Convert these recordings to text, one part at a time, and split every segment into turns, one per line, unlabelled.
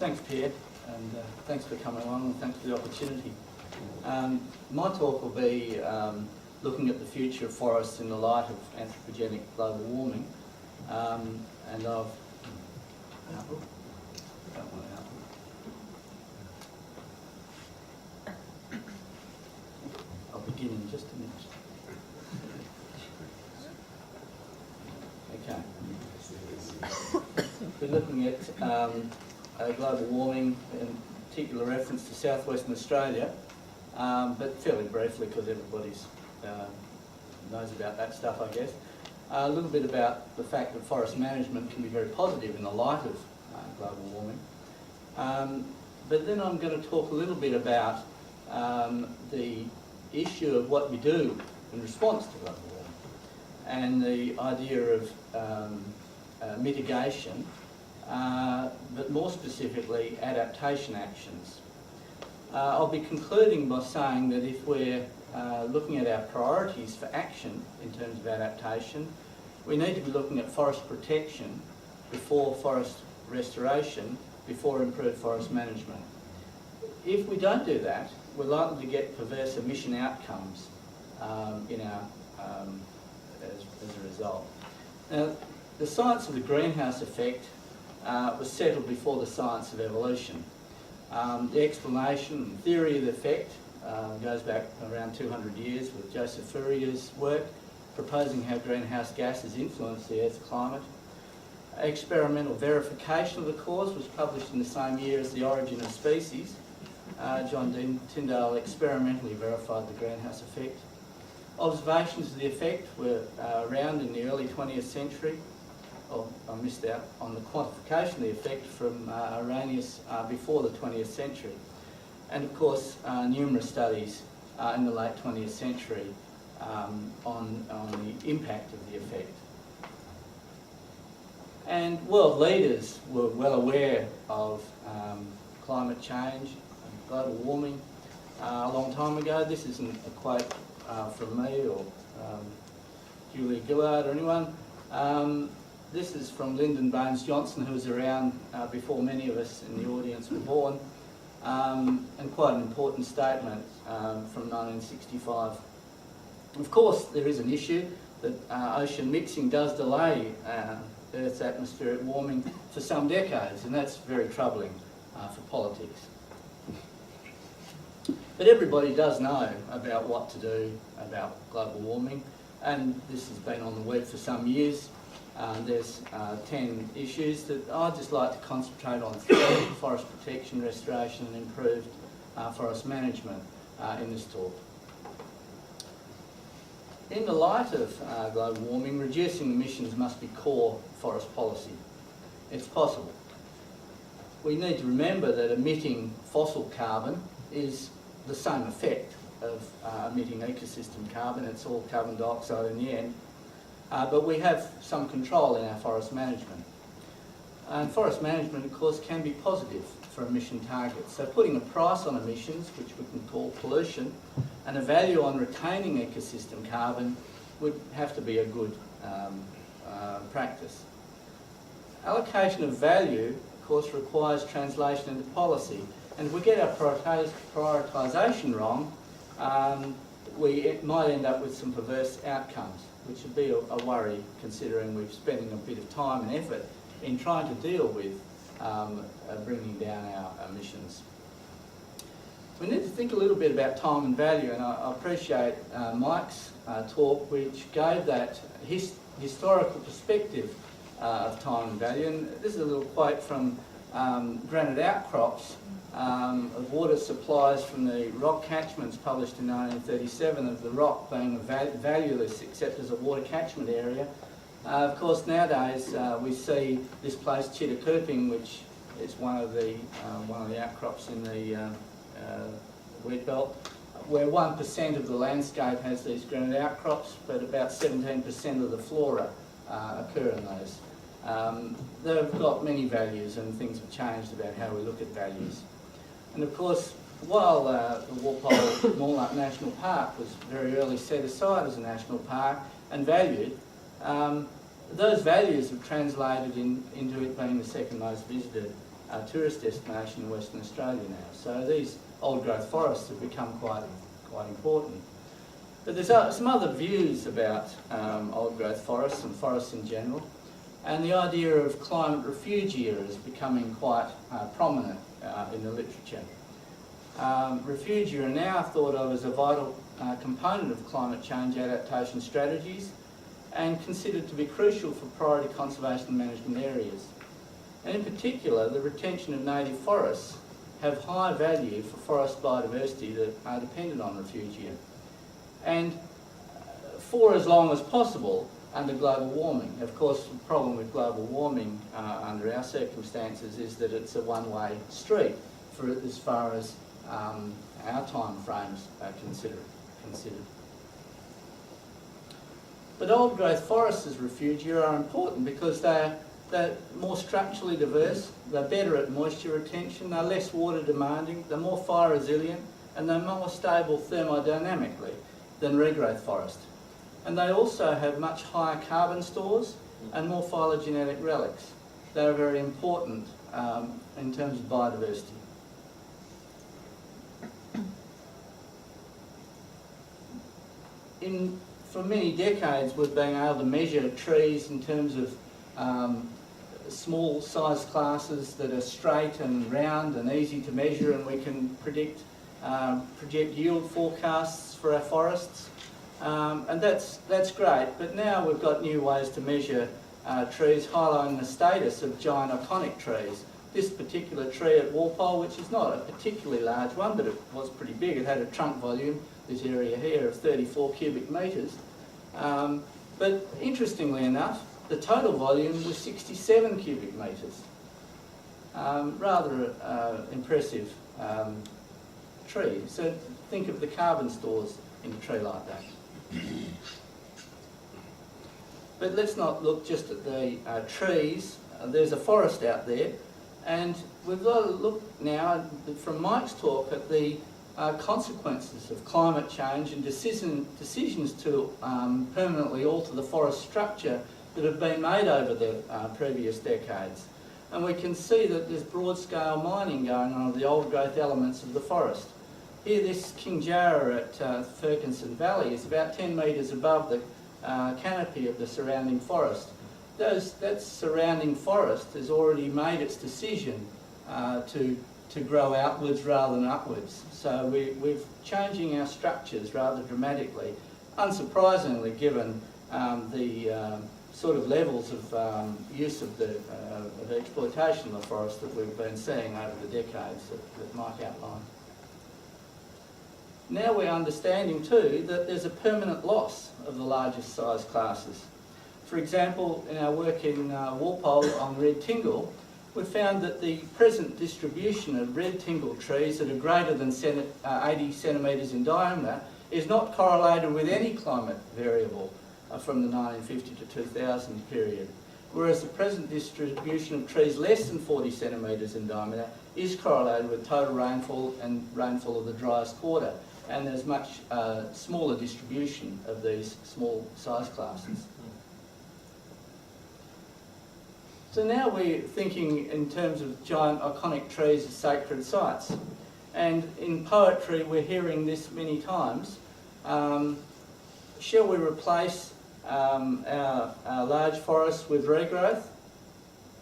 Thanks, Pierre, and thanks for coming along and thanks for the opportunity. My talk will be looking at the future of forests in the light of anthropogenic global warming, and I've... Apple? Don't want an apple. I'll begin in just a minute. Okay. We're looking at global warming, in particular reference to southwestern Australia, but fairly briefly because everybody knows about that stuff, I guess. A little bit about the fact that forest management can be very positive in the light of global warming. But then I'm going to talk a little bit about the issue of what we do in response to global warming and the idea of mitigation, but more specifically adaptation actions. I'll be concluding by saying that if we're looking at our priorities for action in terms of adaptation, we need to be looking at forest protection before forest restoration, before improved forest management. If we don't do that, we're likely to get perverse emission outcomes in our, as a result. Now, the science of the greenhouse effect was settled before the science of evolution. The explanation and theory of the effect goes back around 200 years with Joseph Fourier's work proposing how greenhouse gases influence the Earth's climate. Experimental verification of the cause was published in the same year as The Origin of Species. John Tyndall experimentally verified the greenhouse effect. Observations of the effect were around in the early 20th century. Oh, I missed out on the quantification of the effect from Arrhenius before the 20th century. And of course, numerous studies in the late 20th century on the impact of the effect. And world leaders were well aware of climate change and global warming a long time ago. This isn't a quote from me or Julia Gillard or anyone. This is from Lyndon Baines Johnson, who was around before many of us in the audience were born, and quite an important statement from 1965. Of course, there is an issue that ocean mixing does delay Earth's atmospheric warming for some decades, and that's very troubling for politics. But everybody does know about what to do about global warming, and this has been on the web for some years. There's 10 issues that I'd just like to concentrate on: forest protection, restoration and improved forest management in this talk. In the light of global warming, reducing emissions must be core forest policy. It's possible. We need to remember that emitting fossil carbon is the same effect of emitting ecosystem carbon. It's all carbon dioxide in the end. But we have some control in our forest management. And forest management, of course, can be positive for emission targets. So putting a price on emissions, which we can call pollution, and a value on retaining ecosystem carbon would have to be a good practice. Allocation of value, of course, requires translation into policy. And if we get our prioritisation wrong, we might end up with some perverse outcomes, which would be a worry, considering we're spending a bit of time and effort in trying to deal with bringing down our emissions. We need to think a little bit about time and value, and I appreciate Mike's talk, which gave that historical perspective of time and value. And this is a little quote from granite outcrops of water supplies from the rock catchments published in 1937, of the rock being valueless except as a water catchment area. Of course, nowadays we see this place, Chittacooping, which is one of the outcrops in the wheat belt, where 1% of the landscape has these granite outcrops, but about 17% of the flora occur in those. They've got many values, and things have changed about how we look at values. And of course, while the Walpole-Moorluck National Park was very early set aside as a national park and valued, those values have translated into it being the second most visited tourist destination in Western Australia now. So these old growth forests have become quite important. But there's some other views about old growth forests and forests in general, and the idea of climate refugia is becoming quite prominent in the literature. Refugia are now thought of as a vital component of climate change adaptation strategies and considered to be crucial for priority conservation and management areas. And in particular, the retention of native forests have high value for forest biodiversity that are dependent on refugia. And for as long as possible under global warming. Of course, the problem with global warming under our circumstances is that it's a one-way street for as far as our time frames are considered. But old growth forests as refugia are important because they're more structurally diverse, they're better at moisture retention, they're less water demanding, they're more fire resilient, and they're more stable thermodynamically than regrowth forest. And they also have much higher carbon stores and more phylogenetic relics. They're very important in terms of biodiversity. For many decades we've been able to measure trees in terms of small size classes that are straight and round and easy to measure, and we can project yield forecasts for our forests, and that's great. But now we've got new ways to measure trees, highlighting the status of giant iconic trees. This particular tree at Walpole, which is not a particularly large one, but it was pretty big. It had a trunk volume, this area here, of 34 cubic metres. But interestingly enough, the total volume was 67 cubic metres. Rather impressive tree. So think of the carbon stores in a tree like that. But let's not look just at the trees. There's a forest out there, and we've got to look now, from Mike's talk, at the consequences of climate change and decisions to permanently alter the forest structure that have been made over the previous decades. And we can see that there's broad-scale mining going on of the old growth elements of the forest. Here, this King Jarrah at Ferguson Valley is about 10 metres above the canopy of the surrounding forest. That surrounding forest has already made its decision to grow outwards rather than upwards. So we're changing our structures rather dramatically, unsurprisingly given the sort of levels of use of the exploitation of the forest that we've been seeing over the decades that Mike outlined. Now we're understanding too that there's a permanent loss of the largest size classes. For example, in our work in Walpole on red tingle, we found that the present distribution of red tingle trees that are greater than 80 centimetres in diameter is not correlated with any climate variable from the 1950 to 2000 period, whereas the present distribution of trees less than 40 centimetres in diameter is correlated with total rainfall and rainfall of the driest quarter, and there's much smaller distribution of these small size classes. So now we're thinking in terms of giant iconic trees as sacred sites. And in poetry we're hearing this many times. Shall we replace our large forests with regrowth?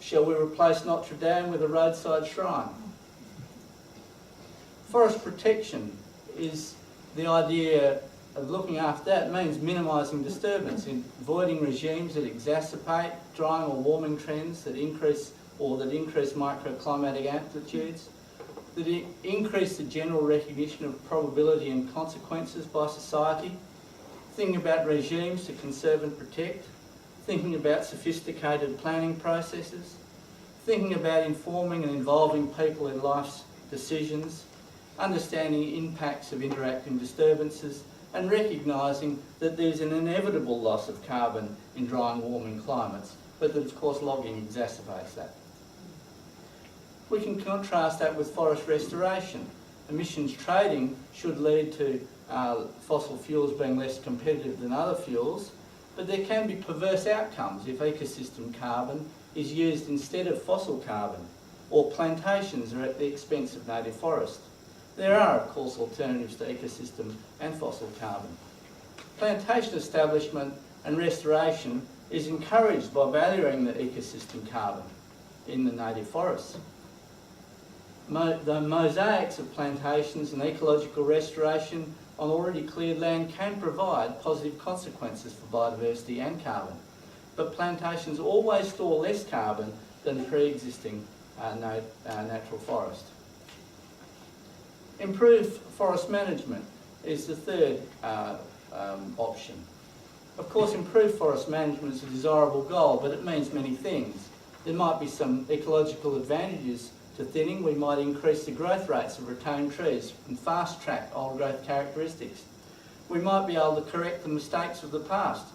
Shall we replace Notre Dame with a roadside shrine? Forest protection is the idea of looking after that. It means minimising disturbance, avoiding regimes that exacerbate drying or warming trends that increase microclimatic amplitudes, that increase the general recognition of probability and consequences by society, thinking about regimes to conserve and protect, thinking about sophisticated planning processes, thinking about informing and involving people in life's decisions, understanding impacts of interacting disturbances, and recognising that there's an inevitable loss of carbon in dry and warming climates, but that of course logging exacerbates that. We can contrast that with forest restoration. Emissions trading should lead to fossil fuels being less competitive than other fuels, but there can be perverse outcomes if ecosystem carbon is used instead of fossil carbon. or plantations are at the expense of native forest. There are, of course, alternatives to ecosystem and fossil carbon. Plantation establishment and restoration is encouraged by valuing the ecosystem carbon in the native forests. The mosaics of plantations and ecological restoration on already cleared land can provide positive consequences for biodiversity and carbon, but plantations always store less carbon than pre-existing natural forest. Improved forest management is the third option. Of course, improved forest management is a desirable goal, but it means many things. There might be some ecological advantages to thinning. We might increase the growth rates of retained trees and fast-track old growth characteristics. We might be able to correct the mistakes of the past.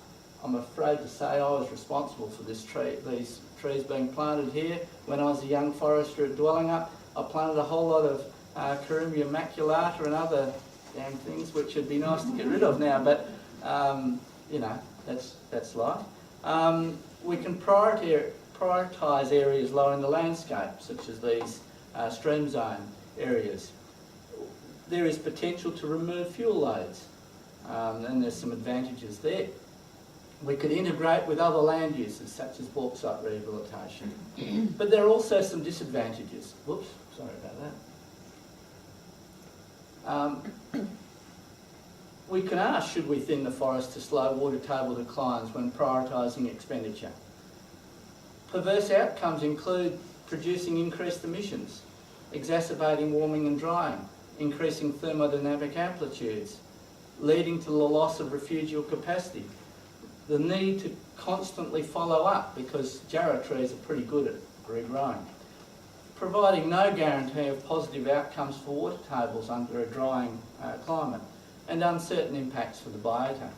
I'm afraid to say I was responsible for these trees being planted here. When I was a young forester at Dwellingup, I planted a whole lot of Corumbia maculata and other damn things which would be nice to get rid of now, but you know, that's life. We can prioritise areas low in the landscape, such as these stream zone areas. There is potential to remove fuel loads, and there's some advantages there. We could integrate with other land uses, such as bauxite rehabilitation. But there are also some disadvantages. Whoops, sorry about that. We can ask, should we thin the forest to slow water table declines when prioritising expenditure? Perverse outcomes include producing increased emissions, exacerbating warming and drying, increasing thermodynamic amplitudes, leading to the loss of refugial capacity, the need to constantly follow up because jarrah trees are pretty good at regrowing, providing no guarantee of positive outcomes for water tables under a drying climate, and uncertain impacts for the biota.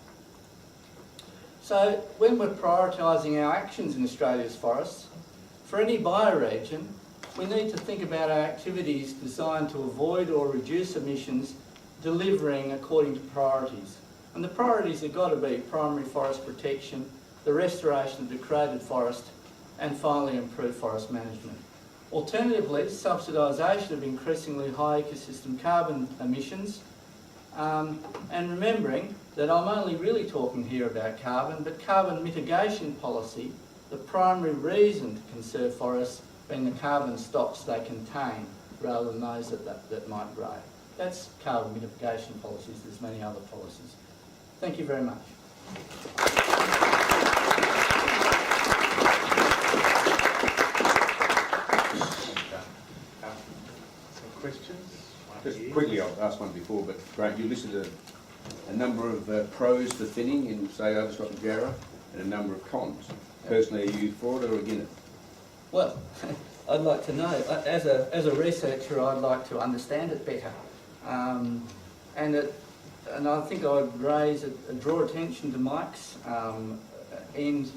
So when we're prioritising our actions in Australia's forests, for any bioregion, we need to think about our activities designed to avoid or reduce emissions, delivering according to priorities. And the priorities have got to be primary forest protection, the restoration of degraded forest, and finally improved forest management. Alternatively, subsidisation of increasingly high ecosystem carbon emissions, and remembering that I'm only really talking here about carbon, but carbon mitigation policy, the primary reason to conserve forests being the carbon stocks they contain rather than those that might grow. That's carbon mitigation policies. There's many other policies. Thank you very much.
Some questions?
Just quickly, I've asked one before, but Grant, you listed a number of pros for thinning in, say, overstock jarrah, and a number of cons. Personally, are you for it or against it?
Well, I'd like to know. As a researcher, I'd like to understand it better. And I think I'd draw attention to Mike's end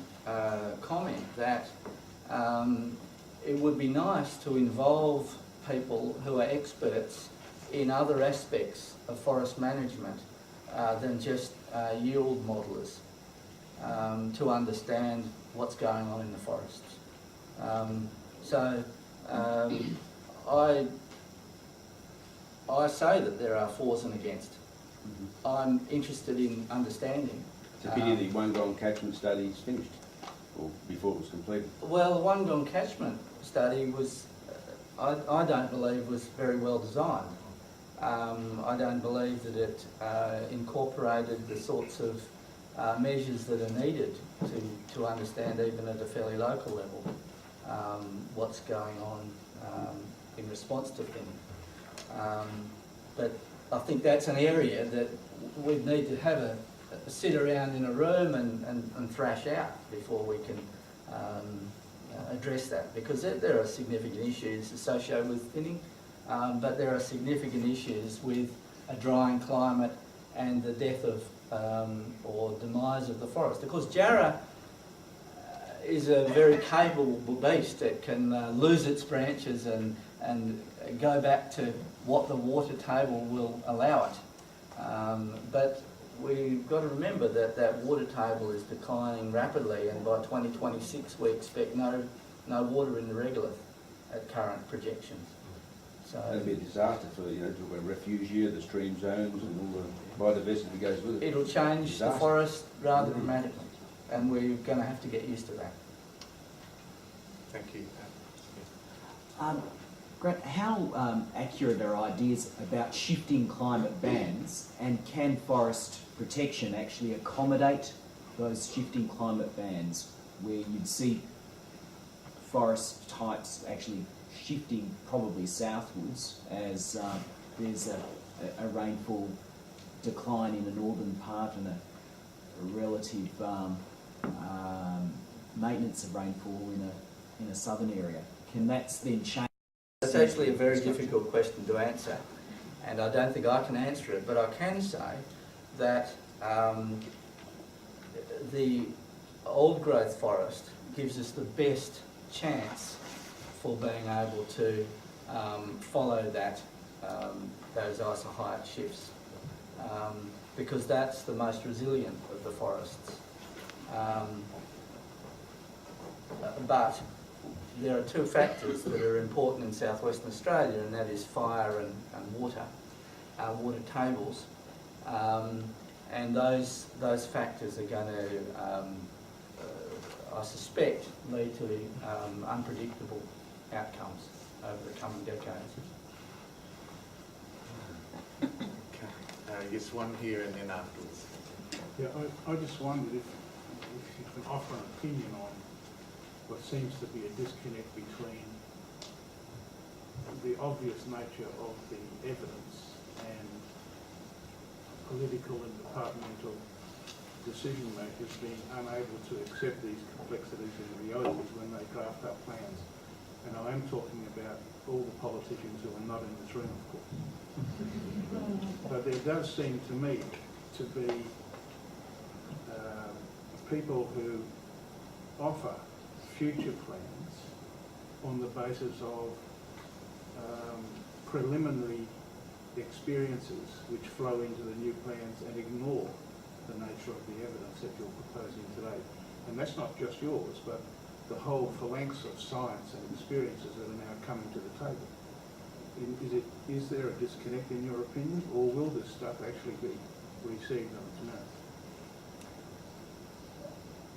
comment that it would be nice to involve people who are experts in other aspects of forest management than just yield modellers to understand what's going on in the forests. I say that there are fors and against. I'm interested in understanding.
It's a pity the Wollongong catchment study is finished, or before it was completed.
Well, the Wollongong catchment study was, I don't believe, was very well designed. I don't believe that it incorporated the sorts of measures that are needed to understand, even at a fairly local level, what's going on in response to thinning. But I think that's an area that we'd need to have a sit around in a room and thrash out before we can address that, because there are significant issues associated with thinning, but there are significant issues with a drying climate and the death of or demise of the forest. Of course, jarrah is a very capable beast. It can lose its branches and go back to what the water table will allow it. But we've got to remember that water table is declining rapidly, and by 2026 we expect no water in the regolith. at current projections.
That'd
So
be a disaster for, talk about refugia, the stream zones and all the biodiversity that goes with it.
it'll change the
Disaster.
forest rather dramatically, and we're going to have to get used to that.
Thank you.
Grant, how accurate are ideas about shifting climate bands, and can forest protection actually accommodate those shifting climate bands where you'd see forest types actually shifting probably southwards as there's a rainfall decline in the northern part and a relative maintenance of rainfall in a southern area? Can that then change?
That's actually a very difficult question to answer, and I don't think I can answer it, but I can say that the old growth forest gives us the best chance for being able to follow that those isohyet shifts, because that's the most resilient of the forests. But there are two factors that are important in southwestern Australia, and that is fire and water, water tables, and those factors are going to, I suspect, lead to unpredictable outcomes over the coming decades.
Okay. Yes, one here and then afterwards.
Yeah, I just wondered if you can offer an opinion on what seems to be a disconnect between the obvious nature of the evidence and political and departmental decision makers being unable to accept these complexities and realities when they draft up plans. And I am talking about all the politicians who are not in this room, of course. But there does seem to me to be people who offer future plans on the basis of preliminary experiences which flow into the new plans and ignore the nature of the evidence that you're proposing today. And that's not just yours, but the whole phalanx of science and experiences that are now coming to the table. Is there a disconnect in your opinion, or will this stuff actually be received on its merit?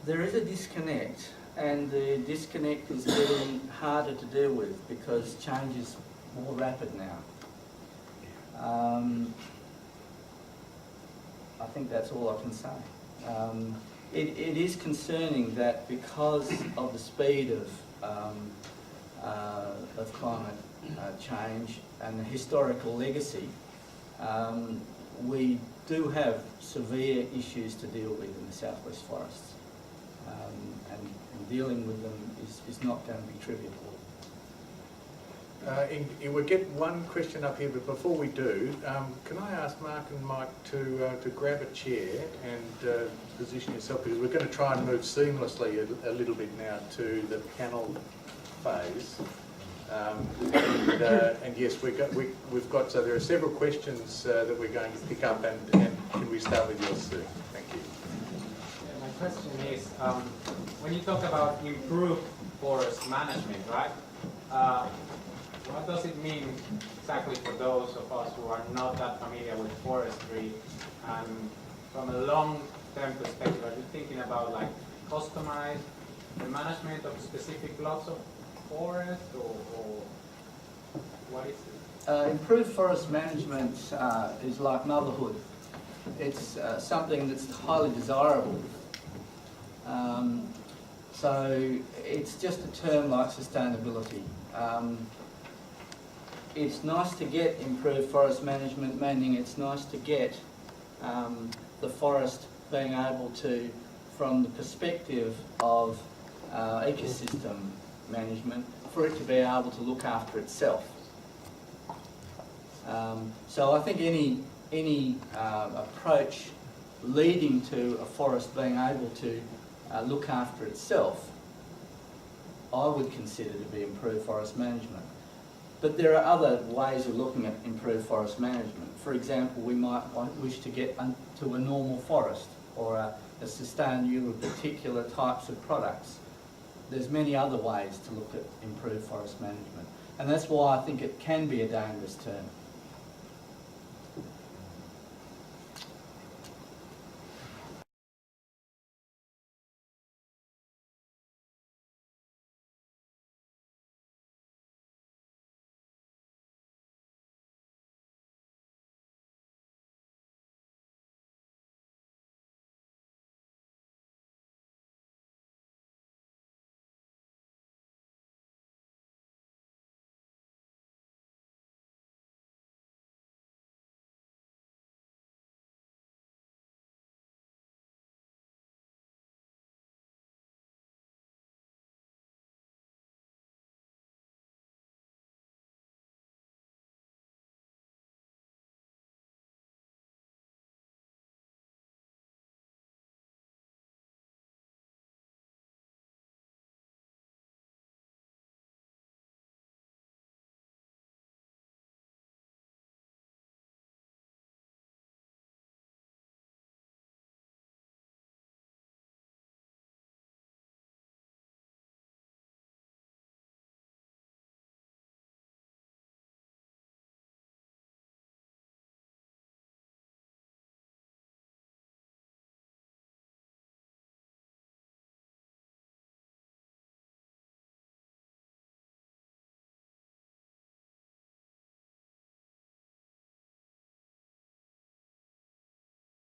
There is a disconnect, and the disconnect is getting harder to deal with because change is more rapid now. I think that's all I can say. It is concerning that because of the speed of climate change and the historical legacy, we do have severe issues to deal with in the southwest forests. And dealing with them is not going to be trivial.
We'll get one question up here, but before we do, can I ask Mark and Mike to grab a chair and position yourself, because we're going to try and move seamlessly a little bit now to the panel phase. And yes, we've got, so there are several questions that we're going to pick up, and can we start with yours, Sue? Thank you.
My question is, when you talk about improved forest management, right? What does it mean exactly for those of us who are not that familiar with forestry? And from a long-term perspective, are you thinking about like customize the management of specific blocks of forest, or what is it?
Improved forest management is like motherhood. It's something that's highly desirable. So it's just a term like sustainability. It's nice to get improved forest management, meaning it's nice to get the forest being able to, from the perspective of ecosystem management, for it to be able to look after itself. So I think any approach leading to a forest being able to look after itself, I would consider to be improved forest management. But there are other ways of looking at improved forest management. For example, we might wish to get to a normal forest or a sustained yield of particular types of products. there's many other ways to look at improved forest management. And that's why I think it can be a dangerous term.